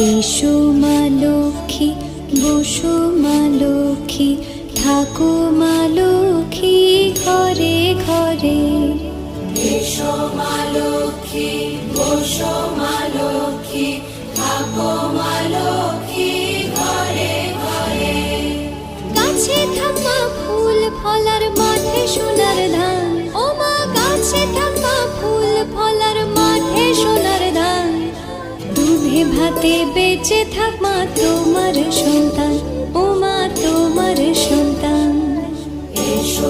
এসো মা লক্ষ্মী, বসো মা লক্ষ্মী, থাকো মা লক্ষ্মী ঘরে ঘরে। এসো মা লক্ষ্মী, বসো মা লক্ষ্মী, থাকো মা লক্ষ্মী ঘরে ঘরে। গাছে থাকা ফুল ফলার মাঠে সোনার ধান, ও মা গাছে থাকা ফুল ফলার মাঠে সোনার ধান। দুধে ভাতে বেঁচে থাক মা তোমার সন্তান, ও মা তোমার সন্তান। এসো